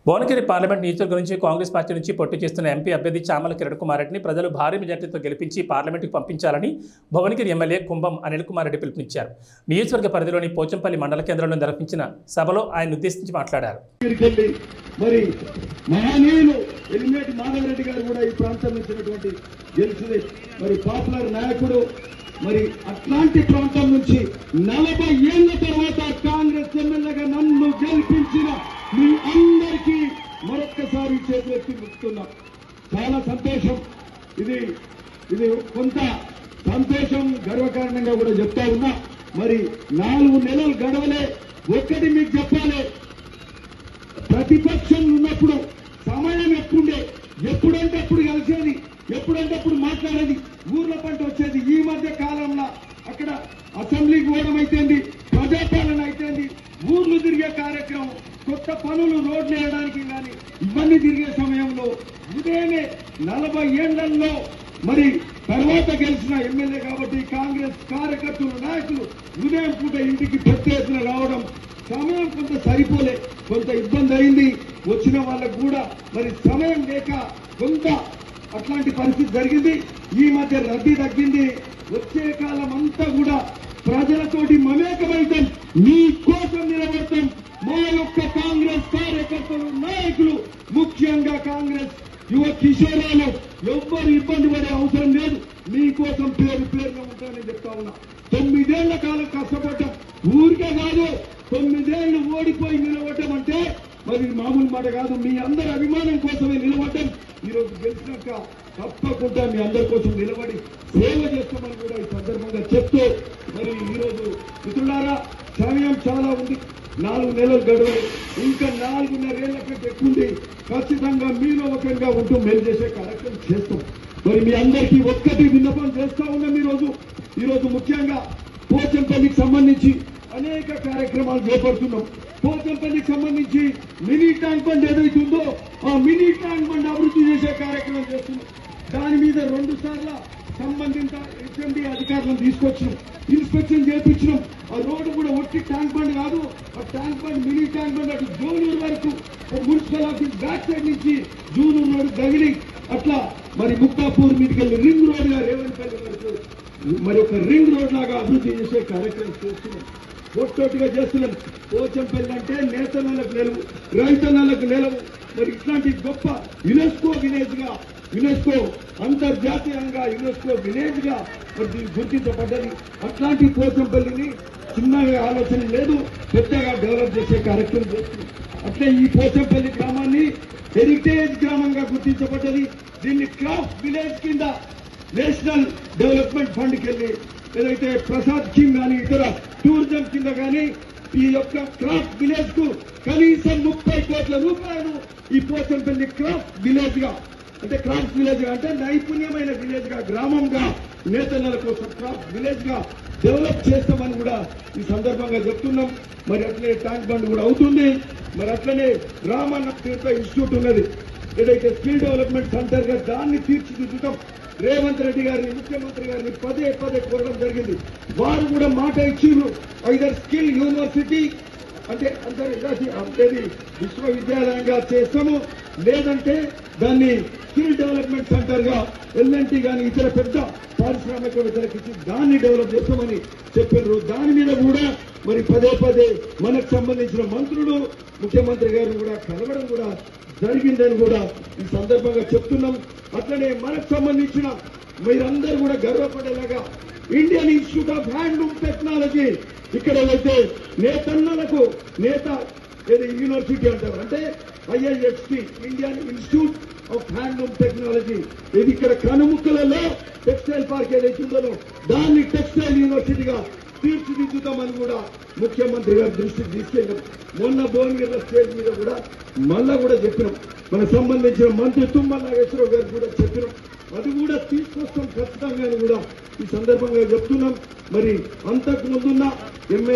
Bhuvanagiri parliament నియోజకవర్గం నుంచి Congress party నుంచి పోటీ చేస్తున్న ఎంపీ అభ్యర్థి చామల కిరణ్ కుమార్ రెడ్డిని ప్రజలు భారీ మెజార్టీతో గెలిపించి పార్లమెంటుకు పంపించాలని భువనగిరి ఎమ్మెల్యే కుంభం అనిల్ కుమార్ రెడ్డి పిలుపునిచ్చారు. నియోజకవర్గ పరిధిలోని పోచంపల్లి మండల కేంద్రంలో నిర్వహించిన సభలో ఆయన ఉద్దేశించి మాట్లాడారు. మరి మహనీయులు ఎలిమినేటి మాధవరెడ్డి గారు కూడా ఈ ప్రాంతం నుంచినటువంటి గెలిచింది. మరి పాపులర్ నాయకుడు, మరి అట్లాంటి ప్రాంతం నుంచి 40 ఏళ్ల తర్వాత కాంగ్రెస్ ఎమ్మెల్యేగా నన్ను గెలిపించిన మీ అందరికీ మరొక్కసారి చేతులెత్తి ముక్కుతున్నా. చాలా సంతోషం. ఇది కొంత సంతోషం, గర్వకారణంగా కూడా చెప్తా ఉన్నా. మరి 4 నెలలు గడవలే. ఒక్కటి మీకు చెప్పాలి, ప్రతిపక్షం ఉన్నప్పుడు సమయం ఎప్పుడే, ఎప్పుడంటే అప్పుడు కలిసేది, ఎప్పుడంటే అప్పుడు మాట్లాడేది, ఊర్ల పంట వచ్చేది. ఈ మధ్య కాలంలో అక్కడ అసెంబ్లీకి పోవడం అయితేంది, ప్రజాపాలన అయితేంది, ఊర్లు తిరిగే కార్యక్రమం, కొత్త పనులు రోడ్లు వేయడానికి కానీ ఇవన్నీ తిరిగే సమయంలో ఉదయమే 40 ఏళ్లలో మరి తర్వాత గెలిచిన ఎమ్మెల్యే కాబట్టి కాంగ్రెస్ కార్యకర్తలు, నాయకులు ఉదయం పూట ఇంటికి పెద్ద ఎత్తున రావడం, సమయం కొంత సరిపోలే, కొంత ఇబ్బంది అయింది. వచ్చిన వాళ్ళకు కూడా మరి సమయం లేక కొంత అట్లాంటి పరిస్థితి జరిగింది. ఈ మధ్య రద్దీ తగ్గింది. వచ్చే కాలం అంతా కూడా ప్రజలతోటి మమేకమైతం, మీ కోసం నిలబడతాం. మా యొక్క కాంగ్రెస్ కార్యకర్తలు, నాయకులు, ముఖ్యంగా కాంగ్రెస్ యువ కిషోరాలు ఎవ్వరు ఇబ్బంది పడే అవసరం లేదు. మీకోసం పేరుగా ఉంటానని చెప్తా ఉన్నా. 9 ఏళ్ల కాలం కష్టపడ్డాం. ఊరికే కాదు, 9 ఏళ్లు ఓడిపోయి నిలబడ్డం అంటే మరి మామూలు మాట కాదు. మీ అందరి అభిమానం కోసమే నిలబడ్డం. ఈరోజు గెలిచినాక తప్పకుండా మీ అందరి కోసం నిలబడి సేవ చేస్తామని కూడా ఈ సందర్భంగా చెప్తూ, మరి ఈరోజు మిత్రులారా సమయం చాలా ఉంది. 4 నెలలు గడువు, ఇంకా 4.5 ఏళ్ల కంటే ఎక్కువ ఉంది. ఖచ్చితంగా మీలో ఒకరిగా ఉంటూ మేలు చేసే కార్యక్రమం చేస్తాం. మరి మీ అందరికీ ఒక్కటి విన్నపం చేస్తా ఉన్నాం. ఈరోజు ముఖ్యంగా పోచంపల్లికి సంబంధించి అనేక కార్యక్రమాలు చేపడుతున్నాం. పోచంపల్లికి సంబంధించి మినీ ట్యాంక్ బండ్ ఏదైతుందో ఆ మినీ ట్యాంక్ బండ్ అభివృద్ధి చేసే కార్యక్రమం చేస్తున్నాం. దాని మీద 2 సార్లు సంబంధిత హెచ్ఎండి అధికారులను తీసుకొచ్చినాం, ఇన్స్పెక్షన్ చేయించినాం. ఆ రోడ్డు కూడా ఒట్టి ట్యాంక్ బండ్ కాదు, ఆ tank bund mini tank bund అటు జూనూరు వరకు మున్సిపల్ ఆఫీస్ బ్యాక్ సైడ్ నుంచి జూనూరు రోడ్డు తగిలి అట్లా మరి ముక్తాపూర్ మీదకి వెళ్ళి రింగ్ రోడ్ గా రేవంపల్లి వరకు మరి ఒక రింగ్ రోడ్ లాగా అభివృద్ధి చేసే కార్యక్రమం చేస్తున్నాం. ఒట్టొట్టుగా చేస్తున్నాం. పోచంపల్లి అంటే నేతన్నలకు నిలవు, రైతన్నలకు నిలవు. మరి ఇట్లాంటి గొప్ప యునెస్కో విలేజ్ గా, యునెస్కో అంతర్జాతీయంగా యునెస్కో విలేజ్ గా మరి గుర్తించబడ్డది. అట్లాంటి పోచంపల్లిని చిన్నగా ఆలోచన లేదు, పెద్దగా డెవలప్ చేసే కార్యక్రమం చేస్తుంది. అట్లే ఈ పోచంపల్లి గ్రామాన్ని హెరిటేజ్ గ్రామంగా గుర్తించబడ్డది. దీన్ని క్రాఫ్ట్ విలేజ్ కింద నేషనల్ డెవలప్మెంట్ ఫండ్ కి వెళ్ళి ఏదైతే ప్రసాద్ కింగ్ కానీ ఇతర టూరిజం కింద కానీ ఈ యొక్క క్రాఫ్ట్ విలేజ్ కు కనీసం 30 కోట్ల రూపాయలు ఈ పోచంపల్లి క్రాఫ్ట్ విలేజ్ గా, అంటే క్రాఫ్ట్ విలేజ్ గా అంటే నైపుణ్యమైన విలేజ్ గా, గ్రామంగా నేతన్నల కోసం క్రాఫ్ట్ విలేజ్ గా డెవలప్ చేస్తామని కూడా ఈ సందర్భంగా చెప్తున్నాం. మరి అట్లనే ట్యాంక్ బండ్ కూడా అవుతుంది. మరి అట్లనే రామన్న తీర్థ ఇన్స్టిట్యూట్ ఉన్నది, ఏదైతే స్కిల్ డెవలప్మెంట్ సెంటర్ గా దాన్ని తీర్చిదిద్దుతాం. రేవంత్ రెడ్డి గారిని, ముఖ్యమంత్రి గారిని పదే కోరడం జరిగింది. వారు కూడా మాట ఇచ్చిండ్రు, ఐదర్ స్కిల్ యూనివర్సిటీ అంటే అంతేది విశ్వవిద్యాలయంగా చేస్తాము, లేదంటే దాన్ని స్కిల్ డెవలప్మెంట్ సెంటర్ గా ఎల్ఎన్టీ కానీ ఇతర పెద్ద పారిశ్రామికవేత్తలకు ఇచ్చి దాన్ని డెవలప్ చేస్తామని చెప్పారు. దాని మీద కూడా మరి పదే మనకు సంబంధించిన మంత్రులు, ముఖ్యమంత్రి గారిని కూడా కలవడం కూడా జరిగిందని కూడా ఈ సందర్భంగా చెప్తున్నాం. అట్లనే మనకు సంబంధించిన మీరందరూ కూడా గర్వపడేలాగా Indian Institute of Handloom Technology, ఇక్కడ అయితే నేతన్నలకు ఏది యూనివర్సిటీ అంటారు, అంటే IIHT Indian Institute of Handloom Technology, ఇది ఇక్కడ కనుముక్కలలో టెక్స్టైల్ పార్క్ ఏదైతే ఉందో దాన్ని టెక్స్టైల్ యూనివర్సిటీగా తీర్చిదిద్దుతామని కూడా ముఖ్యమంత్రి గారి దృష్టికి తీసుకెళ్ళాం. మొన్న భువనగిరి స్టేజ్ మీద కూడా మళ్ళా కూడా చెప్పినాం. మనకు సంబంధించిన మంత్రి తుమ్మల నాగేశ్వరరావు గారు కూడా చెప్పినాం. అది కూడా తీసుకొస్తాం ఖచ్చితంగా కూడా ఈ సందర్భంగా చెప్తున్నాం. మరి అంతకు ముందున్న ఎమ్మెల్యే